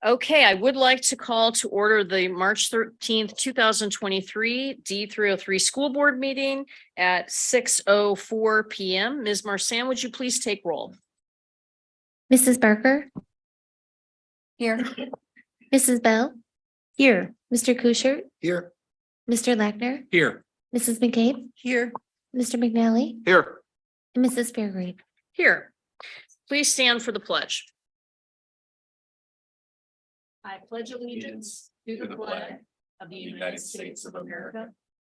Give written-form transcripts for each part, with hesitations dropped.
Okay, I would like to call to order the March 13th, 2023 D303 School Board meeting at 6:04 p.m. Ms. Marsan, would you please take roll? Mrs. Barker? Here. Mrs. Bell? Here. Mr. Kuchert? Here. Mr. Lackner? Here. Mrs. McCabe? Here. Mr. McNally? Here. And Mrs. Fairgrave? Here. Please stand for the pledge. I pledge allegiance to the flag of the United States of America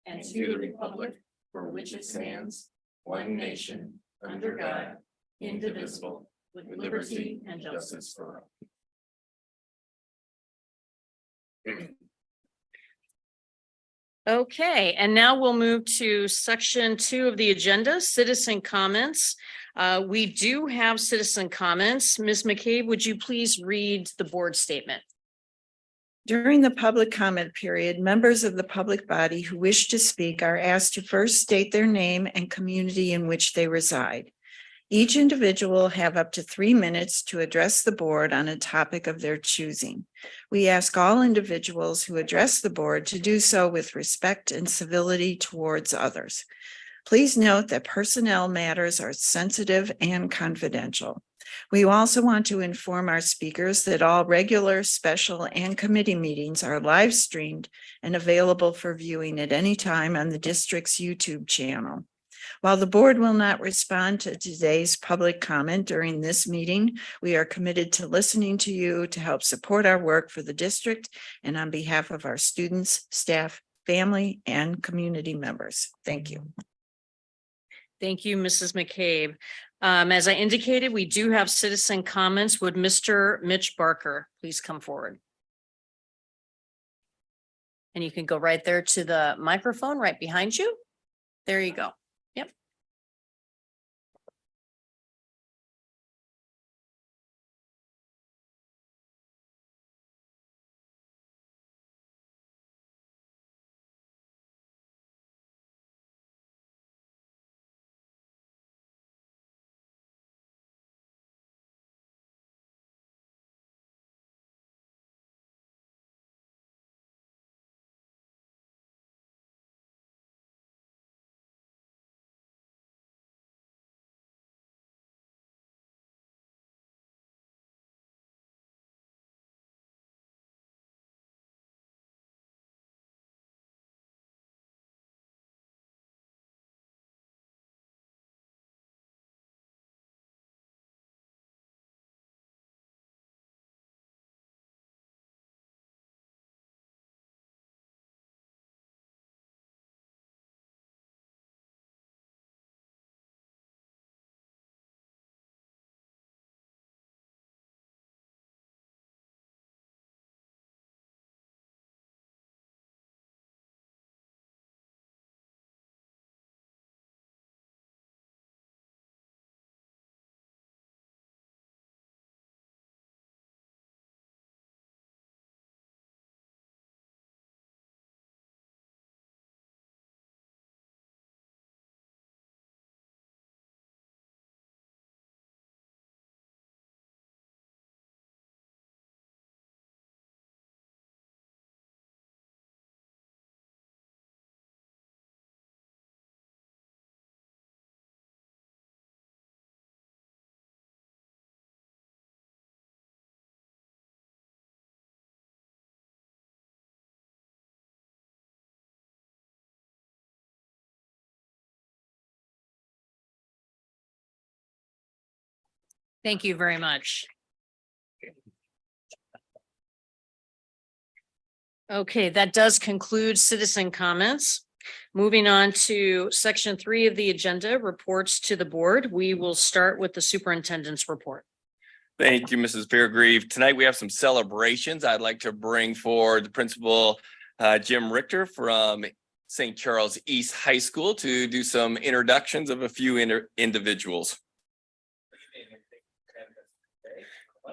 and to the republic for which it stands, one nation, under God, indivisible, with liberty and justice for all. Okay, and now we'll move to section 2 of the agenda, citizen comments. We do have citizen comments. Ms. McCabe, would you please read the board statement? During the public comment period, members of the public body who wish to speak are asked to first state their name and community in which they reside. Each individual will have up to 3 minutes to address the board on a topic of their choosing. We ask all individuals who address the board to do so with respect and civility towards others. Please note that personnel matters are sensitive and confidential. We also want to inform our speakers that all regular, special, and committee meetings are live streamed and available for viewing at any time on the district's YouTube channel. While the board will not respond to today's public comment during this meeting, we are committed to listening to you to help support our work for the district and on behalf of our students, staff, family, and community members. Thank you. Thank you, Mrs. McCabe. As I indicated, we do have citizen comments. Would Mr. Mitch Barker please come forward? And you can go right there to the microphone right behind you. There you go. Yep. Thank you very much. Okay, that does conclude citizen comments. Moving on to section 3 of the agenda, reports to the board. We will start with the superintendent's report. Thank you, Mrs. Fairgrave. Tonight we have some celebrations. I'd like to bring forward the principal, Jim Richter from St. Charles East High School to do some introductions of a few individuals.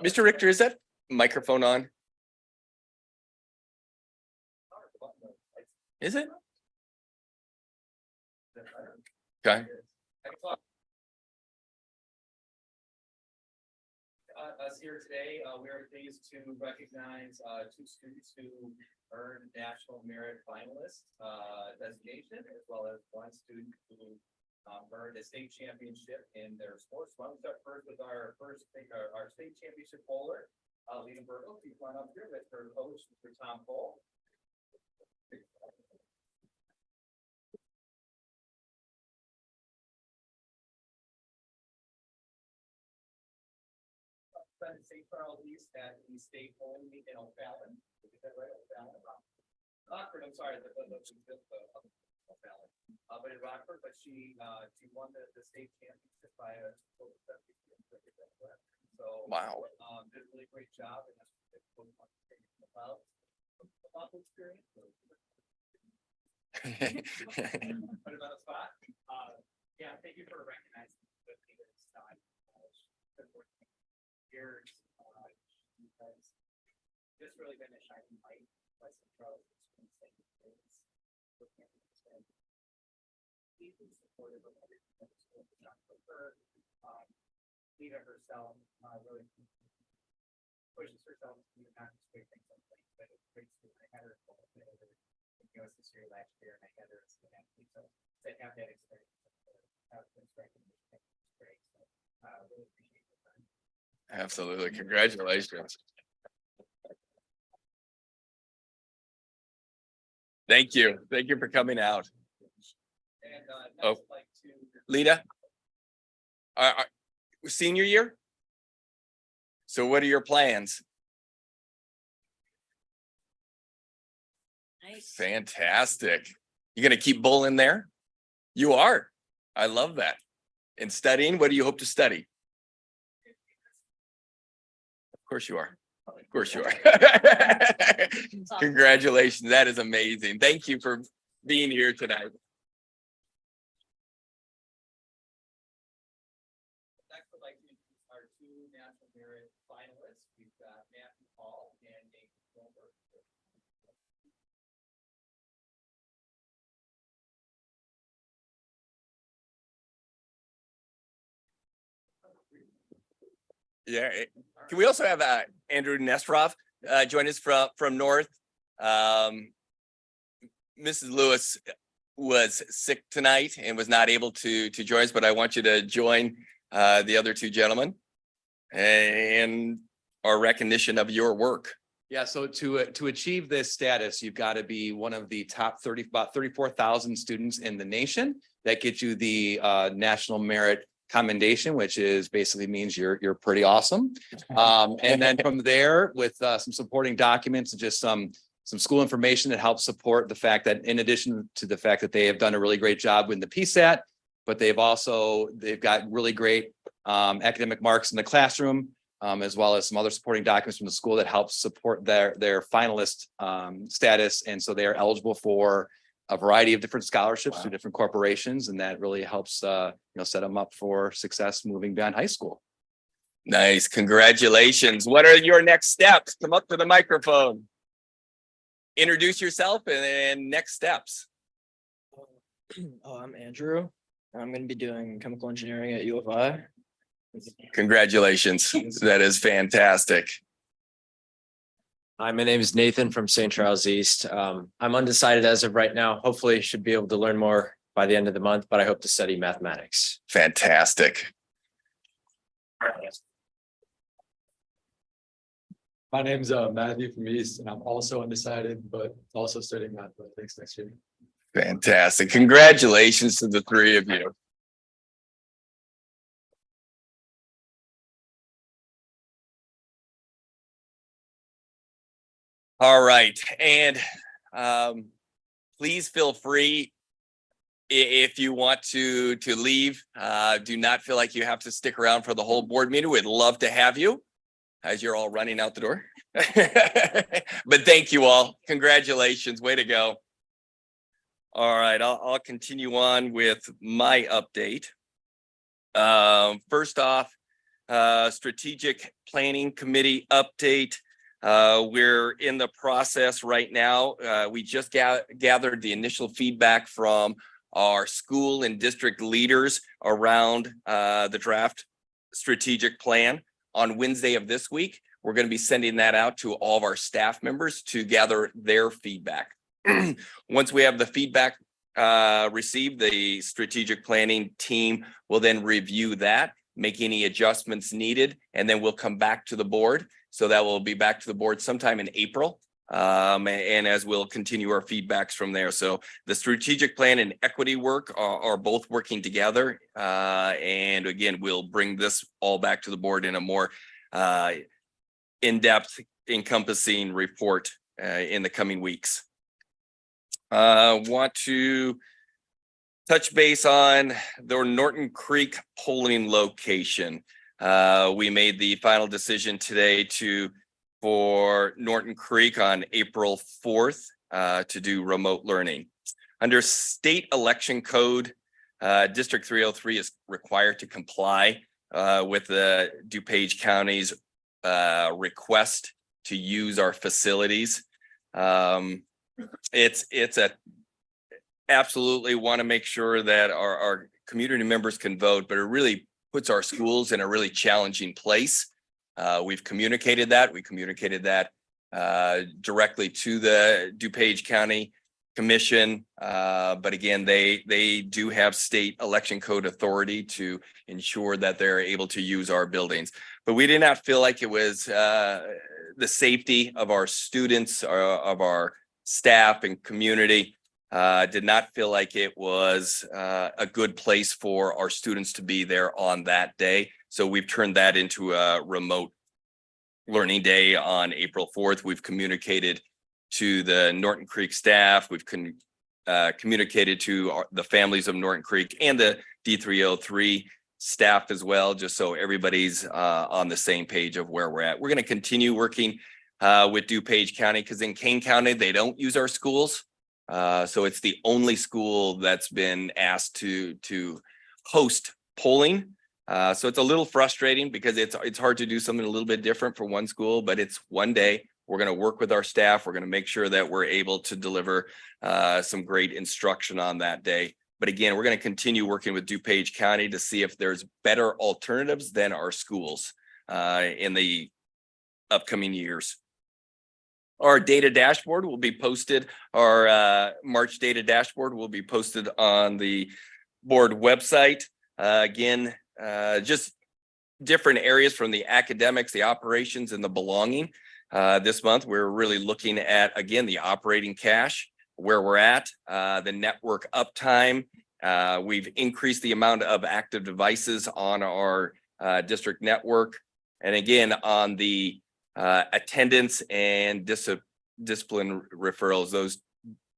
Mr. Richter, is that microphone on? Is it? Okay. us here today. We are pleased to recognize two students who earned National Merit Finalist designation, as well as one student who earned a state championship in their sports. Why don't we start first with our state championship bowler, Lena Burgos. Please come on up here with her coach, Mr. Tom Cole. St. Charles East at the state bowling meet in O'Fallon. Is that right? O'Fallon. Rockford, I'm sorry, the O'Fallon. But in Rockford, but she won the state championship by a total of 70. So wow. Did a really great job, and that's what about experience. Put it on the spot. Yeah, thank you for recognizing the leaders. Years, because this really been a shining light. St. Charles supportive of everything that was done for her. Lena herself really pushes herself to do not just great things on things, but it's great to I had her this year, last year, and I had her as an athlete. So to have that experience, have this recognition, it's great. So really appreciate it. Absolutely. Congratulations. Thank you. Thank you for coming out. And, Lita, senior year? So what are your plans? Nice. Fantastic. You going to keep bowling there? You are. I love that. And studying, what do you hope to study? Of course you are. Of course you are. Congratulations. That is amazing. Thank you for being here tonight. Next, I'd like to introduce our two National Merit finalists. We've got Matthew Hall and Nathan Goldberg. Yeah. Can we also have Andrew Nesterov join us from North? Mrs. Lewis was sick tonight and was not able to join us, but I want you to join the other two gentlemen and our recognition of your work. Yeah, so to achieve this status, you've got to be one of the top about 34,000 students in the nation. That gets you the National Merit Commendation, which is basically means you're pretty awesome. And then from there, with some supporting documents and just some school information that helps support the fact that in addition to the fact that they have done a really great job with the PSAT, but they've got really great academic marks in the classroom, as well as some other supporting documents from the school that helps support their finalist status. And so they are eligible for a variety of different scholarships to different corporations, and that really helps set them up for success moving beyond high school. Nice. Congratulations. What are your next steps? Come up to the microphone. Introduce yourself and next steps. I'm Andrew. I'm going to be doing chemical engineering at U of I. Congratulations. That is fantastic. Hi, my name is Nathan from St. Charles East. I'm undecided as of right now. Hopefully should be able to learn more by the end of the month, but I hope to study mathematics. Fantastic. My name's Matthew from East, and I'm also undecided, but also studying mathematics next year. Fantastic. Congratulations to the three of you. All right. And please feel free if you want to leave. Do not feel like you have to stick around for the whole board meeting. We'd love to have you as you're all running out the door. But thank you all. Congratulations. Way to go. All right. I'll continue on with my update. First off, strategic planning committee update. We're in the process right now. We just gathered the initial feedback from our school and district leaders around the draft strategic plan. on Wednesday of this week, we're going to be sending that out to all of our staff members to gather their feedback. Once we have the feedback received, the strategic planning team will then review that, make any adjustments needed, and then we'll come back to the board. So that will be back to the board sometime in April. And as we'll continue our feedbacks from there. So the strategic plan and equity work are both working together. And again, we'll bring this all back to the board in a more in-depth encompassing report in the coming weeks. Want to touch base on the Norton Creek polling location. We made the final decision today for Norton Creek on April 4th to do remote learning. Under state election code, District 303 is required to comply with the DuPage County's request to use our facilities. It's a absolutely want to make sure that our community members can vote, but it really puts our schools in a really challenging place. We've communicated that. We communicated that directly to the DuPage County Commission. But again, they do have state election code authority to ensure that they're able to use our buildings. But we did not feel like it was the safety of our students, of our staff and community. Did not feel like it was a good place for our students to be there on that day. So we've turned that into a remote learning day on April 4th. We've communicated to the Norton Creek staff. We've communicated to the families of Norton Creek and the D303 staff as well, just so everybody's on the same page of where we're at. We're going to continue working with DuPage County because in Kane County, they don't use our schools. So it's the only school that's been asked to host polling. So it's a little frustrating because it's hard to do something a little bit different for one school, but it's one day. We're going to work with our staff. We're going to make sure that we're able to deliver some great instruction on that day. But again, we're going to continue working with DuPage County to see if there's better alternatives than our schools in the upcoming years. Our data dashboard will be posted. Our March data dashboard will be posted on the board website. Again, just different areas from the academics, the operations, and the belonging. This month, we're really looking at, again, the operating cash, where we're at, the network uptime. We've increased the amount of active devices on our district network. And again, on the attendance and discipline referrals, those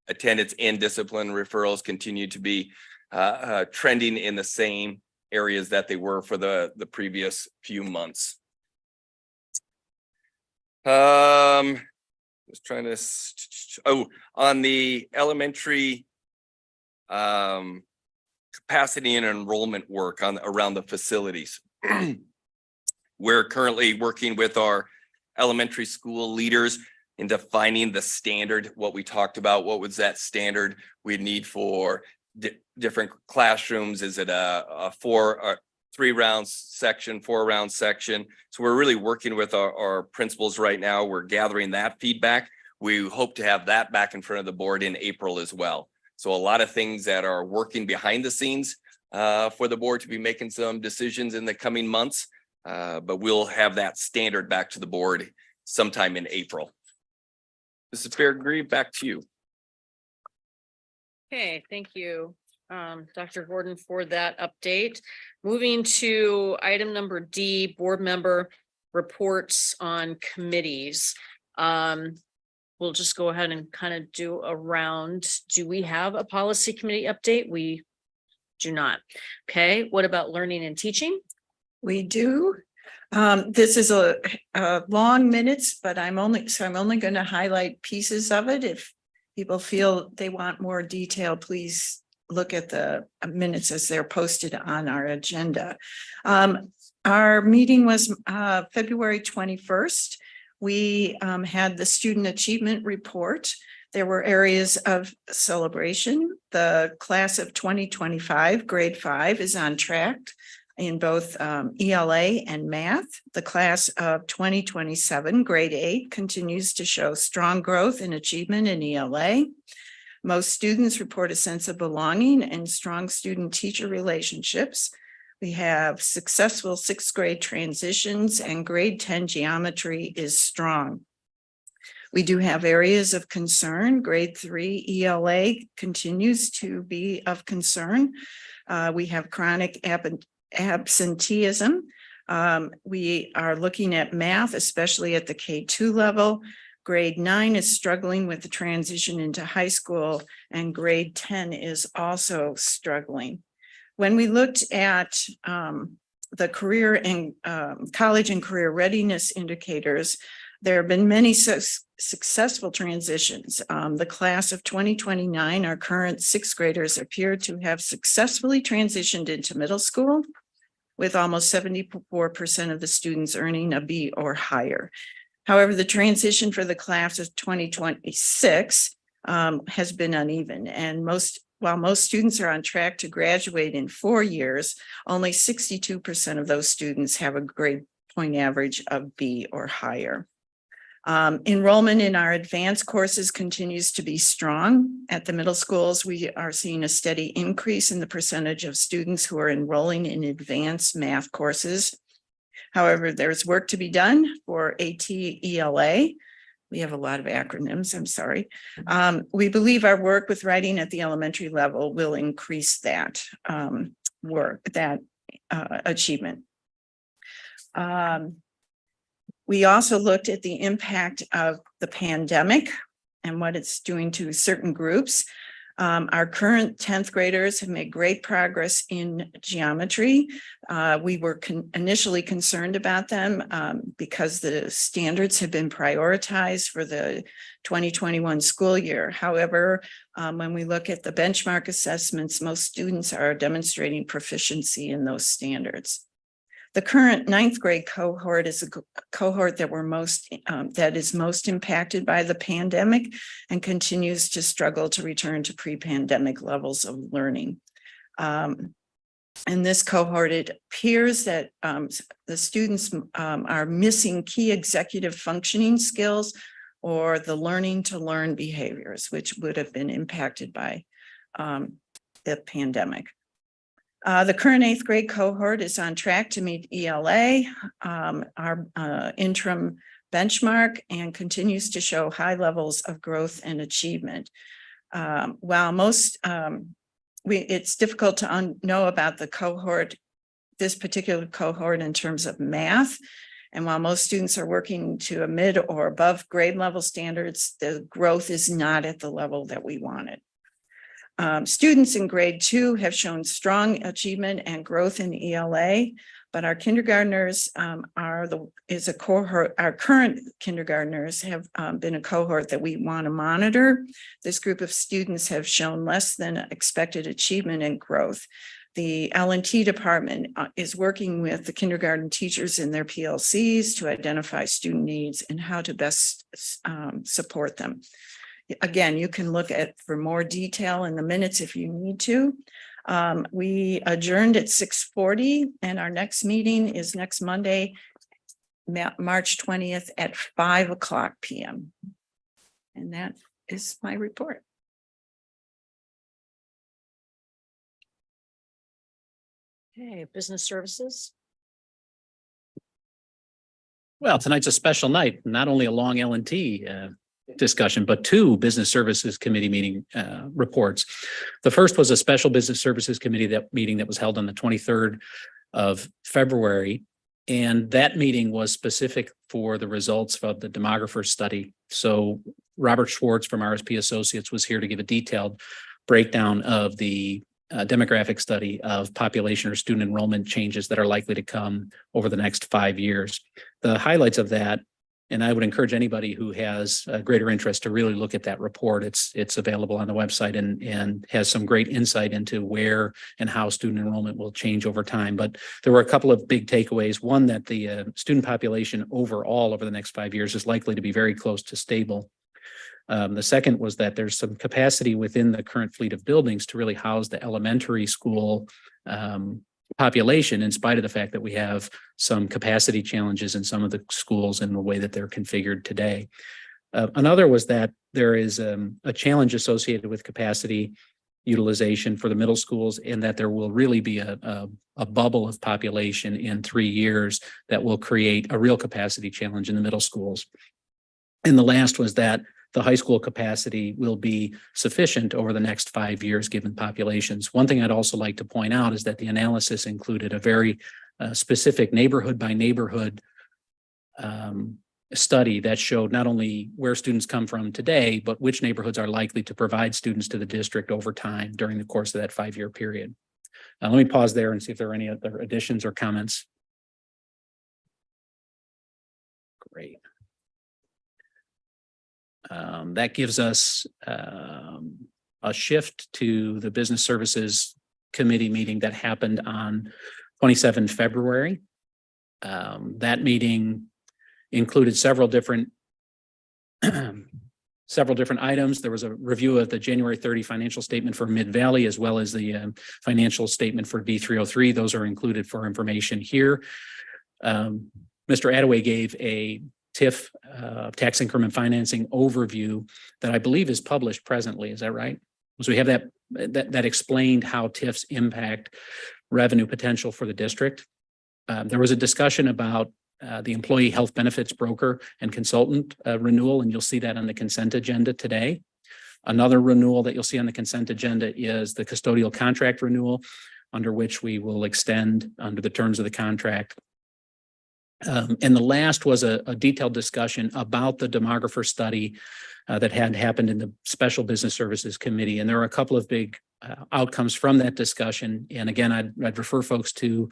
attendance and discipline referrals continue to be trending in the same areas that they were for the previous few months. Just trying to, on the elementary capacity and enrollment work around the facilities. We're currently working with our elementary school leaders in defining the standard, what we talked about. What was that standard we need for different classrooms? Is it a 3-round section, 4-round section? So we're really working with our principals right now. We're gathering that feedback. We hope to have that back in front of the board in April as well. So a lot of things that are working behind the scenes for the board to be making some decisions in the coming months. But we'll have that standard back to the board sometime in April. Mrs. Fairgrave, back to you. Okay, thank you, Dr. Gordon, for that update. Moving to item number D, board member reports on committees. We'll just go ahead and kind of do a round. Do we have a policy committee update? We do not. Okay, what about learning and teaching? We do. This is a long minutes, but I'm only going to highlight pieces of it. If people feel they want more detail, please look at the minutes as they're posted on our agenda. Our meeting was February 21st. We had the student achievement report. There were areas of celebration. The class of 2025, grade 5, is on track in both ELA and math. The class of 2027, grade 8, continues to show strong growth and achievement in ELA. Most students report a sense of belonging and strong student-teacher relationships. We have successful 6th grade transitions, and grade 10 geometry is strong. We do have areas of concern. Grade 3 ELA continues to be of concern. We have chronic absenteeism. We are looking at math, especially at the K2 level. Grade 9 is struggling with the transition into high school, and grade 10 is also struggling. When we looked at the career and college and career readiness indicators, there have been many successful transitions. The class of 2029, our current 6th graders appear to have successfully transitioned into middle school, with almost 74% of the students earning a B or higher. However, the transition for the class of 2026 has been uneven, and while most students are on track to graduate in 4 years, only 62% of those students have a grade point average of B or higher. Enrollment in our advanced courses continues to be strong. At the middle schools, we are seeing a steady increase in the percentage of students who are enrolling in advanced math courses. However, there's work to be done for AT-ELA. We have a lot of acronyms, I'm sorry. We believe our work with writing at the elementary level will increase that achievement. We also looked at the impact of the pandemic and what it's doing to certain groups. Our current 10th graders have made great progress in geometry. We were initially concerned about them because the standards have been prioritized for the 2021 school year. However, when we look at the benchmark assessments, most students are demonstrating proficiency in those standards. The current 9th grade cohort is a cohort that is most impacted by the pandemic and continues to struggle to return to pre-pandemic levels of learning. In this cohort, it appears that the students are missing key executive functioning skills or the learning to learn behaviors, which would have been impacted by the pandemic. The current 8th grade cohort is on track to meet ELA, our interim benchmark, and continues to show high levels of growth and achievement. While it's difficult to know about the cohort, this particular cohort in terms of math, and while most students are working to a mid or above grade level standards, the growth is not at the level that we wanted. Students in grade 2 have shown strong achievement and growth in ELA, but our kindergartners our current kindergartners have been a cohort that we want to monitor. This group of students have shown less than expected achievement and growth. The L&T department is working with the kindergarten teachers in their PLCs to identify student needs and how to best support them. Again, you can look at for more detail in the minutes if you need to. We adjourned at 6:40, and our next meeting is next Monday, March 20th at 5:00 p.m. And that is my report. Okay, business services. Well, tonight's a special night, not only a long L&T discussion, but 2 Business Services Committee meeting reports. The first was a special Business Services Committee meeting that was held on the 23rd of February. And that meeting was specific for the results of the demographer study. So Robert Schwartz from RSP Associates was here to give a detailed breakdown of the demographic study of population or student enrollment changes that are likely to come over the next 5 years. The highlights of that, and I would encourage anybody who has a greater interest to really look at that report. It's available on the website and has some great insight into where and how student enrollment will change over time. But there were a couple of big takeaways. One, that the student population overall over the next 5 years is likely to be very close to stable. The second was that there's some capacity within the current fleet of buildings to really house the elementary school population, in spite of the fact that we have some capacity challenges in some of the schools in the way that they're configured today. Another was that there is a challenge associated with capacity utilization for the middle schools, and that there will really be a bubble of population in 3 years that will create a real capacity challenge in the middle schools. And the last was that the high school capacity will be sufficient over the next 5 years, given populations. One thing I'd also like to point out is that the analysis included a very specific neighborhood by neighborhood study that showed not only where students come from today, but which neighborhoods are likely to provide students to the district over time during the course of that 5-year period. Let me pause there and see if there are any other additions or comments. Great. That gives us a shift to the Business Services Committee meeting that happened on 27 February. That meeting included several different items. There was a review of the January 30 financial statement for Mid-Valley, as well as the financial statement for B303. Those are included for information here. Mr. Attaway gave a TIF tax increment financing overview that I believe is published presently. Is that right? So we have that explained how TIFs impact revenue potential for the district. There was a discussion about the employee health benefits broker and consultant renewal, and you'll see that on the consent agenda today. Another renewal that you'll see on the consent agenda is the custodial contract renewal, under which we will extend under the terms of the contract. And the last was a detailed discussion about the demographer study that had happened in the Special Business Services Committee. And there are a couple of big outcomes from that discussion. And again, I'd refer folks to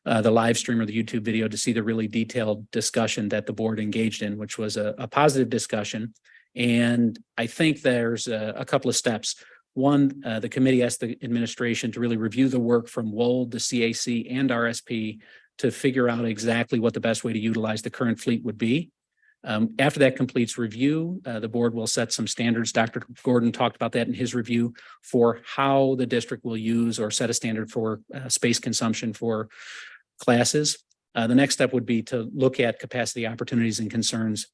the live stream or the YouTube video to see the really detailed discussion that the board engaged in, which was a positive discussion. And I think there's a couple of steps. One, the committee asked the administration to really review the work from WOLD, the CAC, and RSP to figure out exactly what the best way to utilize the current fleet would be. After that completes review, the board will set some standards. Dr. Gordon talked about that in his review for how the district will use or set a standard for space consumption for classes. The next step would be to look at capacity opportunities and concerns,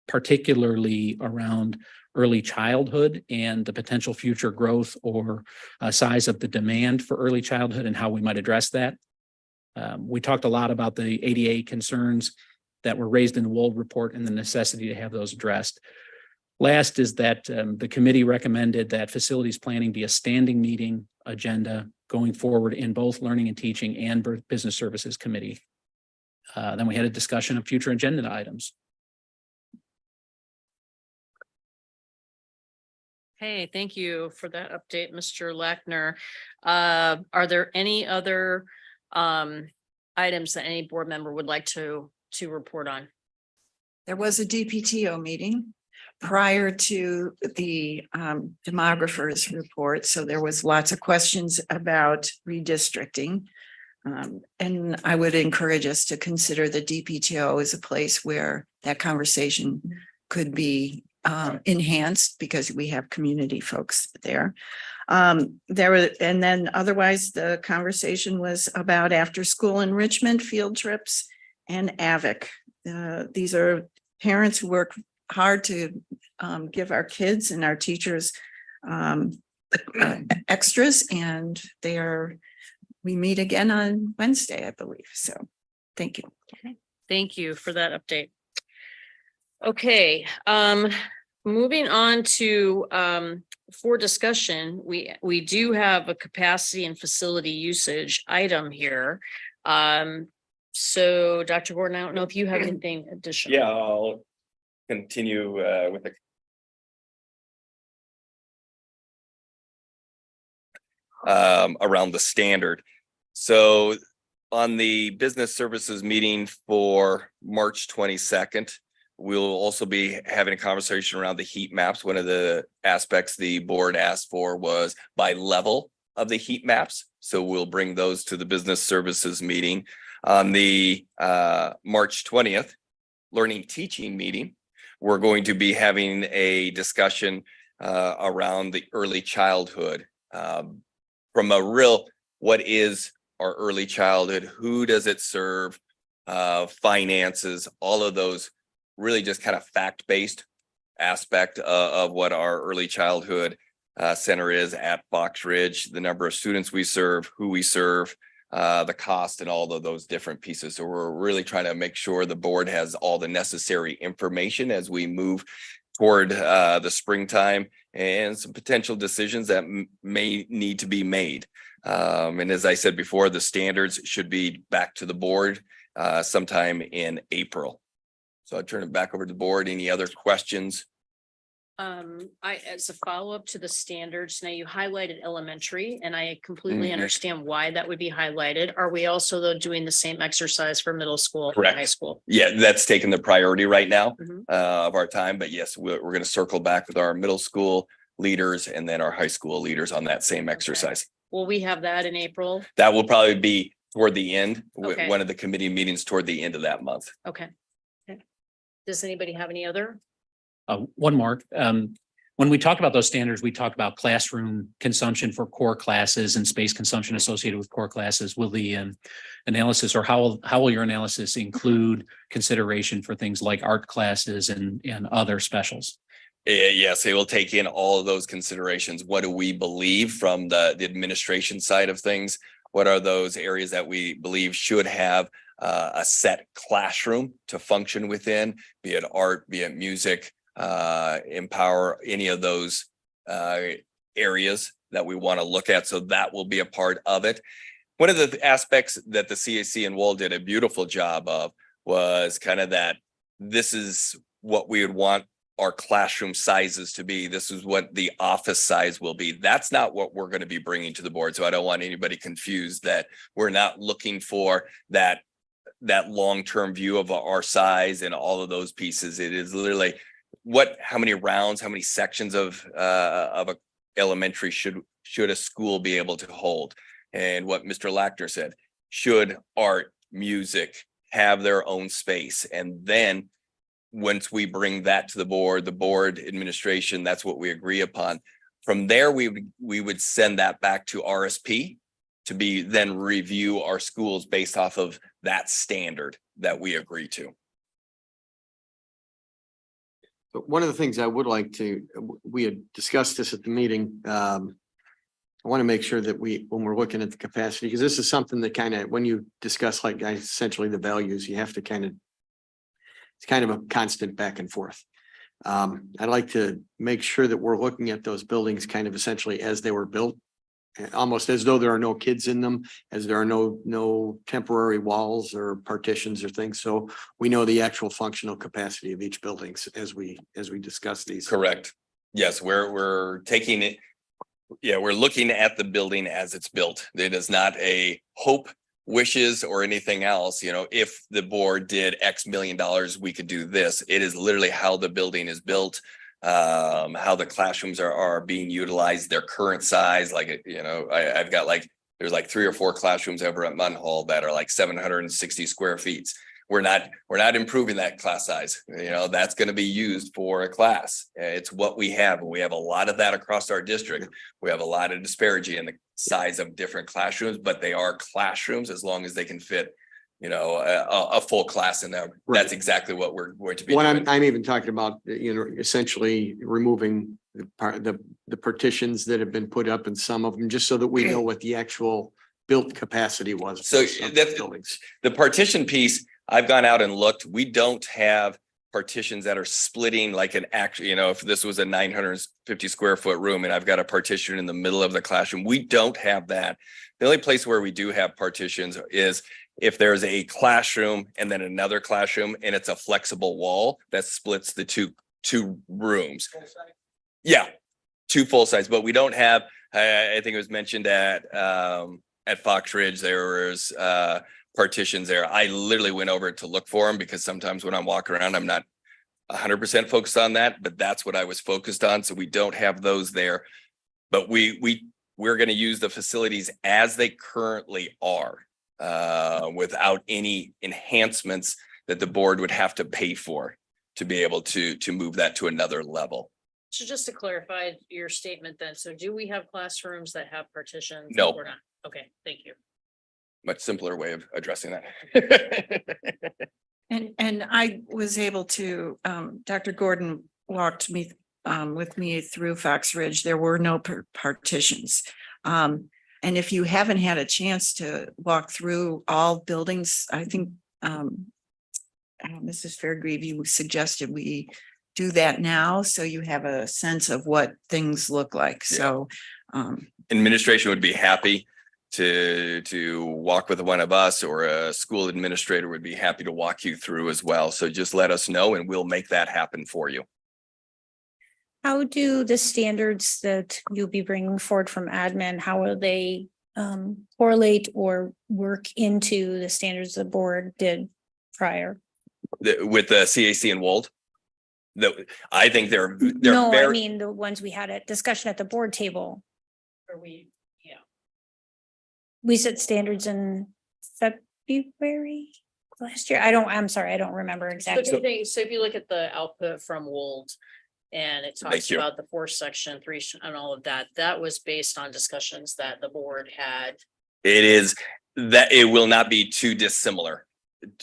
particularly around early childhood and the potential future growth or size of the demand for early childhood and how we might address that. We talked a lot about the ADA concerns that were raised in the WOLD report and the necessity to have those addressed. Last is that the committee recommended that facilities planning be a standing meeting agenda going forward in both Learning and Teaching and Business Services Committee. Then we had a discussion of future agenda items. Hey, thank you for that update, Mr. Lackner. Are there any other items that any board member would like to report on? There was a DPTO meeting prior to the demographer's report, so there was lots of questions about redistricting. And I would encourage us to consider the DPTO as a place where that conversation could be enhanced, because we have community folks there. And then otherwise the conversation was about after school enrichment, field trips, and AVIC. These are parents who work hard to give our kids and our teachers extras, and we meet again on Wednesday, I believe. So thank you. Okay. Thank you for that update. Okay, moving on to for discussion, we do have a capacity and facility usage item here. So Dr. Gordon, I don't know if you have anything additional. Yeah, I'll continue with the around the standard. So on the business services meeting for March 22nd, we'll also be having a conversation around the heat maps. One of the aspects the board asked for was by level of the heat maps. So we'll bring those to the business services meeting. On the March 20th learning teaching meeting, we're going to be having a discussion around the early childhood from a real, what is our early childhood, who does it serve, finances, all of those really just kind of fact-based aspect of what our early childhood center is at Fox Ridge, the number of students we serve, who we serve, the cost and all of those different pieces. So we're really trying to make sure the board has all the necessary information as we move toward the springtime and some potential decisions that may need to be made. And as I said before, the standards should be back to the board sometime in April. So I turn it back over to the board. Any other questions? As a follow-up to the standards, now you highlighted elementary, and I completely Mhm. understand why that would be highlighted. Are we also though doing the same exercise for middle school and Correct. high school? Yeah, that's taken the priority right now Mhm. of our time. But yes, we're going to circle back with our middle school leaders and then our high school leaders on that same exercise. Will we have that in April? That will probably be toward the end, with Okay. one of the committee meetings toward the end of that month. Okay. Does anybody have any other? One more. When we talk about those standards, we talk about classroom consumption for core classes and space consumption associated with core classes. Will the analysis, or how will your analysis include consideration for things like art classes and other specials? Yes, it will take in all of those considerations. What do we believe from the administration side of things? What are those areas that we believe should have a set classroom to function within, be it art, be it music, empower, any of those areas that we want to look at. So that will be a part of it. One of the aspects that the CAC and Wool did a beautiful job of was kind of that this is what we would want our classroom sizes to be. This is what the office size will be. That's not what we're going to be bringing to the board. So I don't want anybody confused that we're not looking for that long-term view of our size and all of those pieces. It is literally how many rounds, how many sections of a elementary should a school be able to hold? And what Mr. Lackner said, should art, music have their own space? And then once we bring that to the board administration, that's what we agree upon. From there, we would send that back to RSP to be then review our schools based off of that standard that we agree to. But one of the things I would like to, we had discussed this at the meeting. I want to make sure that when we're looking at the capacity, because this is something that kind of, when you discuss like essentially the values, you have to it's kind of a constant back and forth. I'd like to make sure that we're looking at those buildings kind of essentially as they were built, almost as though there are no kids in them, as there are no temporary walls or partitions or things. So we know the actual functional capacity of each building as we discuss these. Correct. Yes, we're taking it. Yeah, we're looking at the building as it's built. It is not a hope, wishes, or anything else. You know, if the board did X million dollars, we could do this. It is literally how the building is built, how the classrooms are being utilized, their current size. Like, you know, I've got there's 3 or 4 classrooms over at Munn Hall that are 760 square feet. We're not improving that class size. You know, that's going to be used for a class. It's what we have. We have a lot of that across our district. We have a lot of disparity in the size of different classrooms, but they are classrooms as long as they can fit, you know, a full class in them. Right. That's exactly what we're going to be What doing. I'm even talking about, you know, essentially removing the partitions that have been put up in some of them, just so that we know what the actual built capacity was. So for some that's buildings. the partition piece. I've gone out and looked. We don't have partitions that are splitting like an actual, you know, if this was a 950 square foot room and I've got a partition in the middle of the classroom, we don't have that. The only place where we do have partitions is if there's a classroom and then another classroom and it's a flexible wall that splits the two rooms. Yeah, 2 full size, but we don't have, I think it was mentioned at Fox Ridge, there was partitions there. I literally went over to look for them because sometimes when I'm walking around, I'm not 100% focused on that, but that's what I was focused on. So we don't have those there, but we're going to use the facilities as they currently are, without any enhancements that the board would have to pay for to be able to move that to another level. So just to clarify your statement then, so do we have classrooms that have partitions? No. Or not? Okay, thank you. much simpler way of addressing that. And I was able to, Dr. Gordon walked me, with me through Fox Ridge. There were no partitions. And if you haven't had a chance to walk through all buildings, I think, Mrs. Fairgrieve, you suggested we do that now, so you have a sense of what things look like. So, Administration would be happy to walk with one of us, or a school administrator would be happy to walk you through as well. So just let us know and we'll make that happen for you. How do the standards that you'll be bringing forward from admin, how will they correlate or work into the standards the board did prior? With the CAC and WOLD? I think they're No, I very, mean, the ones we had a discussion at the board table. We set standards in February last year. I'm sorry, I don't remember exactly. So if you look at the output from Wold, and it Thank talks you. about the 4 section 3 and all of that, that was based on discussions that the board had. it is that it will not be too dissimilar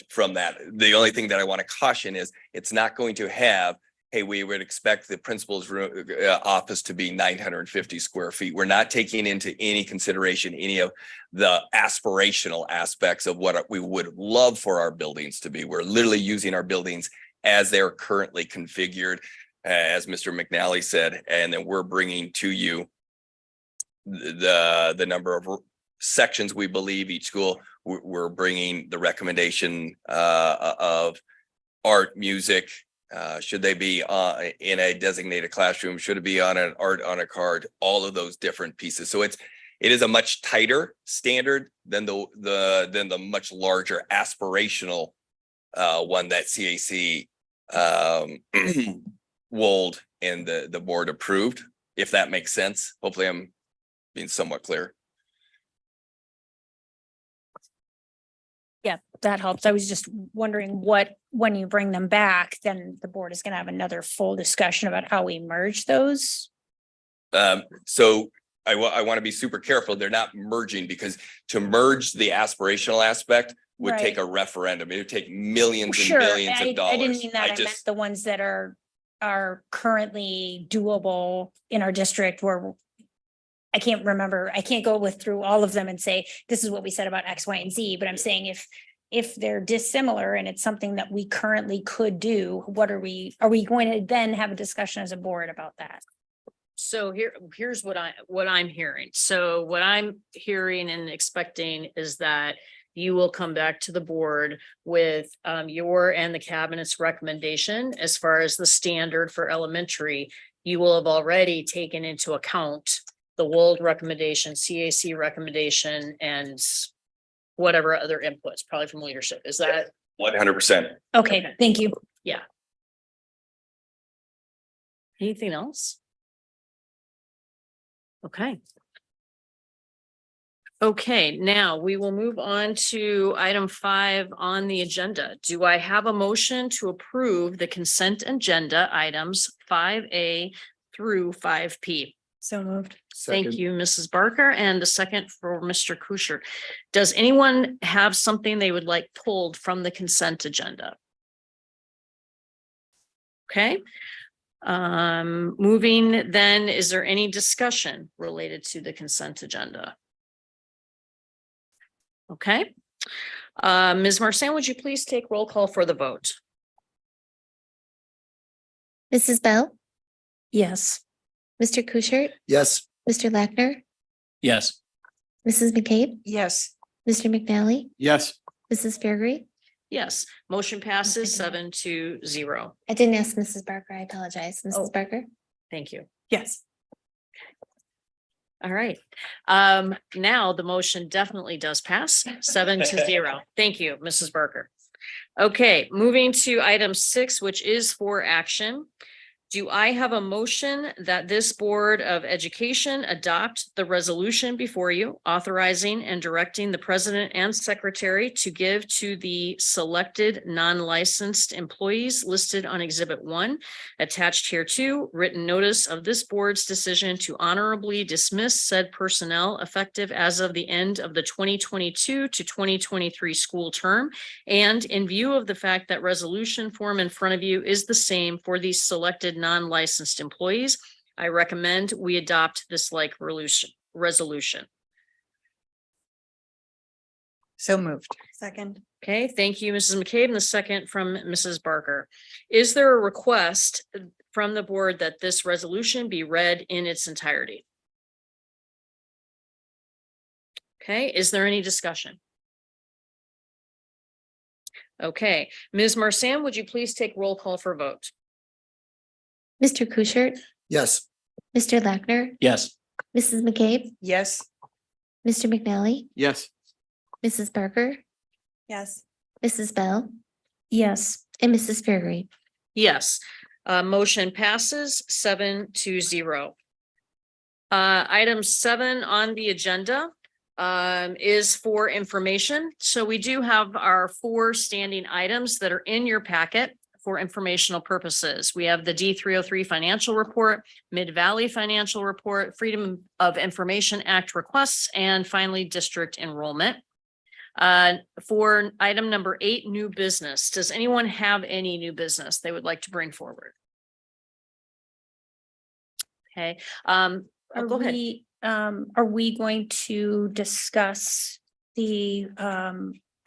from that. The only thing that I want to caution is it's not going to have, hey, we would expect the principal's room, office to be 950 square feet. We're not taking into any consideration any of the aspirational aspects of what we would love for our buildings to be. We're literally using our buildings as they're currently configured, as Mr. McNally said, and then we're bringing to you the number of sections we believe each school. We're bringing the recommendation of art, music. Should they be in a designated classroom? Should it be on an art on a card? All of those different pieces. So it is a much tighter standard than the much larger aspirational one that CAC WOLD and the board approved, if that makes sense. Hopefully I'm being somewhat clear. Yeah, that helps. I was just wondering when you bring them back, then the board is going to have another full discussion about how we merge those. So I want to be super careful. They're not merging, because to merge the aspirational aspect would take a referendum. It would take millions and Sure, billions of dollars. I didn't mean that. I meant the ones that are currently doable in our district, where I can't remember. I can't go through all of them and say, this is what we said about X, Y, and Z, but I'm saying if they're dissimilar and it's something that we currently could do, are we going to then have a discussion as a board about that? So here's what I'm hearing. So what I'm hearing and expecting is that you will come back to the board with your and the cabinet's recommendation as far as the standard for elementary. You will have already taken into account the WOLD recommendation, CAC recommendation, and whatever other inputs, probably from leadership. Is that 100%. Okay, thank you. Yeah. Anything else? Okay. Okay, now we will move on to item 5 on the agenda. Do I have a motion to approve the consent agenda items 5A through 5P? So moved. Thank you, Mrs. Barker, and a second for Mr. Kuchar. Does anyone have something they would like pulled from the consent agenda? Okay. Moving then, is there any discussion related to the consent agenda? Okay. Ms. Marsan, would you please take roll call for the vote? Mrs. Bell, Yes. Mr. Kuchar, Yes. Mr. Lackner, Yes. Mrs. McCabe, yes, Mr. McNally, Yes. Mrs. Fairgrave. Yes, motion passes Okay. 7-0. I didn't ask Mrs. Barker. I apologize. Mrs. Oh. Barker. Thank you. Yes. All right. Now the motion definitely does pass 7-0. Thank you, Mrs. Barker. Okay, moving to item 6, which is for action. Do I have a motion that this Board of Education adopt the resolution before you authorizing and directing the president and secretary to give to the selected non-licensed employees listed on Exhibit 1, attached hereto, written notice of this board's decision to honorably dismiss said personnel effective as of the end of the 2022 to 2023 school term, and in view of the fact that resolution form in front of you is the same for these selected non-licensed employees, I recommend we adopt this like resolution. So moved. Second. Okay, thank you, Mrs. McCabe, and the second from Mrs. Barker. Is there a request from the board that this resolution be read in its entirety? Okay, is there any discussion? Okay, Ms. Marsan, would you please take roll call for vote? Mr. Kuschert, Yes. Mr. Lackner, Yes. Mrs. McCabe, Yes. Mr. McNally, Yes. Mrs. Barker, Yes. Mrs. Bell, Yes. and Mrs. Fairgrave. Yes, motion passes 7-0. Item 7 on the agenda is for information. So we do have our 4 standing items that are in your packet for informational purposes. We have the D303 financial report, Mid-Valley financial report, Freedom of Information Act requests, and finally district enrollment. For item number 8, new business. Does anyone have any new business they would like to bring forward? Okay, Are go ahead. are we going to discuss the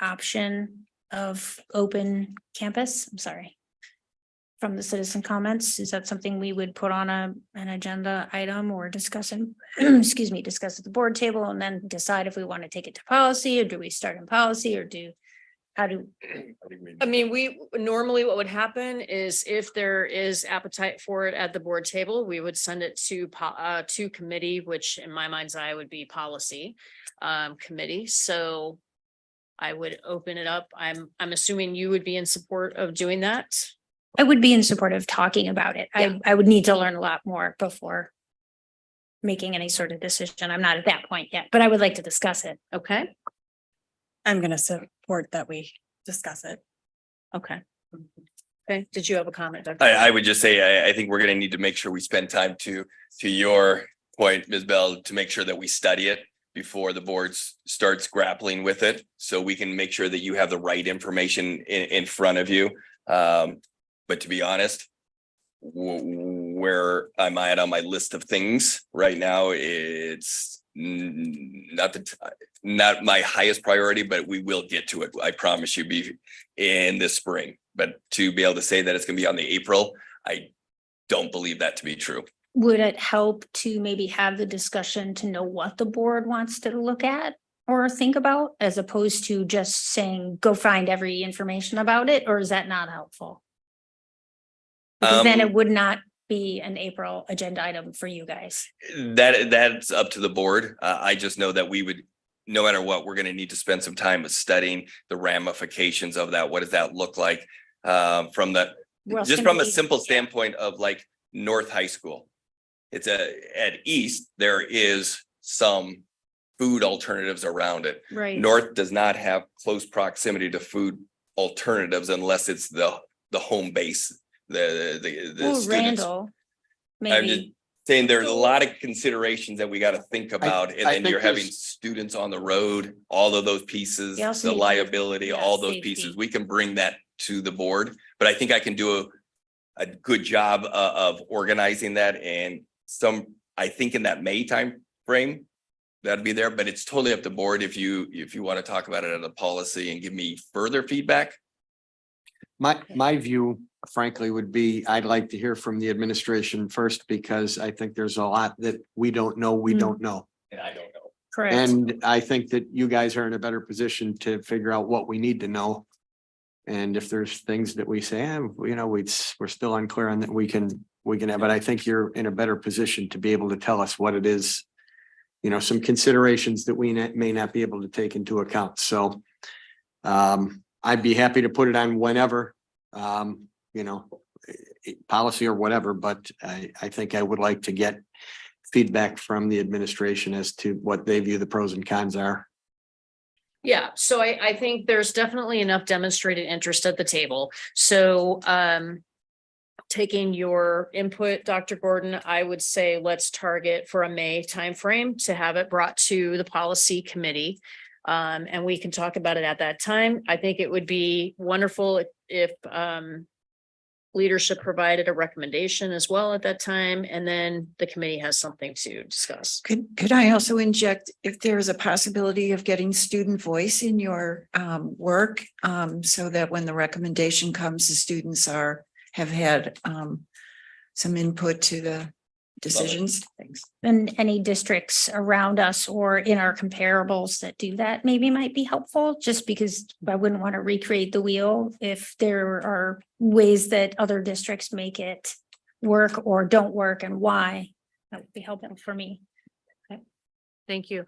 option of open campus? I'm sorry. From the citizen comments, is that something we would put on an agenda item or discussing, excuse me, discuss at the board table and then decide if we want to take it to policy, or do we start in policy, or how do? I mean, we normally what would happen is if there is appetite for it at the board table, we would send it to committee, which in my mind's eye would be policy committee. So I would open it up. I'm assuming you would be in support of doing that. I would be in support of talking about it. Yeah. I would need to learn a lot more before making any sort of decision. I'm not at that point yet, but I would like to discuss it. Okay, I'm gonna support that we discuss it. okay. Okay, did you have a comment? Dr.? I would just say, I think we're gonna need to make sure we spend time to your point, Ms. Bell, to make sure that we study it before the board starts grappling with it. So we can make sure that you have the right information in front of you. But to be honest, where I'm at on my list of things right now, it's not my highest priority, but we will get to it. I promise you, be in this spring. But to be able to say that it's gonna be on the April, I don't believe that to be true. Would it help to maybe have the discussion to know what the board wants to look at or think about, as opposed to just saying, go find every information about it? Or is that not helpful? Because then it would not be an April agenda item for you guys. That's up to the board. I just know that we would, no matter what, we're gonna need to spend some time with studying the ramifications of that. What does that look like? From a simple standpoint of like North High School. It's at East, there is some food alternatives around it. Right. North does not have close proximity to food alternatives unless it's the home base. The students. Randall, I'm just maybe. saying there's a lot of considerations that we got to think about, and I then think you're having there's- students on the road, all of those pieces, You also the need to- liability, yeah, all those safety. pieces. We can bring that to the board, but I think I can do a good job of organizing that, and I think in that May time frame, that'd be there, but it's totally up to board if you want to talk about it as a policy and give me further feedback. My view, frankly, would be, I'd like to hear from the administration first, because I think there's a lot that we don't know, Mm. don't know. And I don't know. Correct. And I think that you guys are in a better position to figure out what we need to know. And if there's things that we say, we're still unclear on that, we can have, but I think you're in a better position to be able to tell us what it is. Some considerations that we may not be able to take into account. So I'd be happy to put it on whenever, policy or whatever, but I think I would like to get feedback from the administration as to what they view the pros and cons are. Yeah, so I think there's definitely enough demonstrated interest at the table. So taking your input, Dr. Gordon, I would say let's target for a May timeframe to have it brought to the policy committee. And we can talk about it at that time. I think it would be wonderful if leadership provided a recommendation as well at that time, and then the committee has something to discuss. Could I also inject if there is a possibility of getting student voice in your work? So that when the recommendation comes, the students have had some input to the decisions. Thanks. And any districts around us or in our comparables that do that maybe might be helpful, just because I wouldn't want to recreate the wheel if there are ways that other districts make it work or don't work and why. That would be helpful for me. Thank you.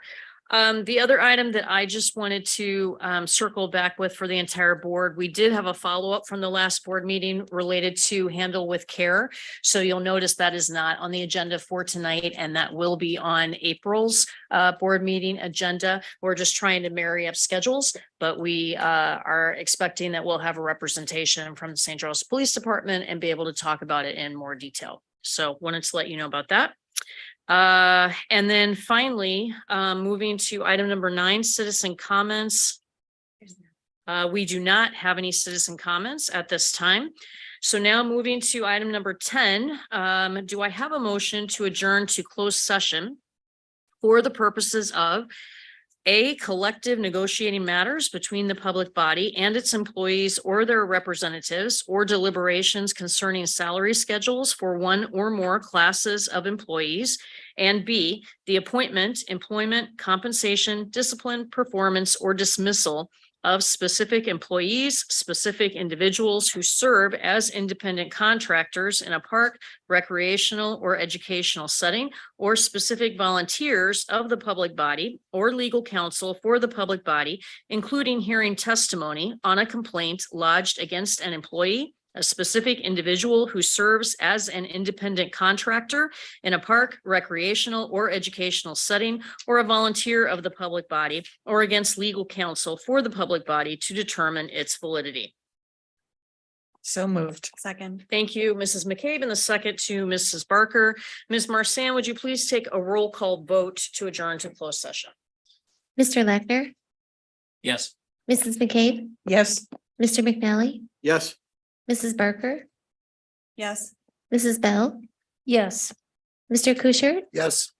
The other item that I just wanted to circle back with for the entire board, we did have a follow-up from the last board meeting related to handle with care. So you'll notice that is not on the agenda for tonight, and that will be on April's board meeting agenda. We're just trying to marry up schedules, but we are expecting that we'll have a representation from the St. Charles Police Department and be able to talk about it in more detail. So wanted to let you know about that. And then finally, moving to item number 9, citizen comments. We do not have any citizen comments at this time. So now moving to item number 10, do I have a motion to adjourn to closed session for the purposes of A, collective negotiating matters between the public body and its employees or their representatives, or deliberations concerning salary schedules for one or more classes of employees, and B, the appointment, employment, compensation, discipline, performance, or dismissal of specific employees, specific individuals who serve as independent contractors in a park, recreational, or educational setting, or specific volunteers of the public body or legal counsel for the public body, including hearing testimony on a complaint lodged against an employee, a specific individual who serves as an independent contractor in a park, recreational, or educational setting, or a volunteer of the public body, or against legal counsel for the public body to determine its validity. So moved. Second. Thank you, Mrs. McCabe, and the second to Mrs. Barker. Ms. Marsan, would you please take a roll call vote to adjourn to closed session? Mr. Lackner, Yes. Mrs. McCabe, Yes. Mr. McNally, Yes. Mrs. Barker, Yes. Mrs. Bell, Yes. Mr. Kuschert, Yes.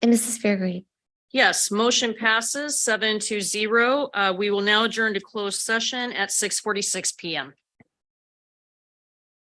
and Mrs. Fairgrave. Yes, motion passes 7-0. We will now adjourn to closed session at 6:46 PM.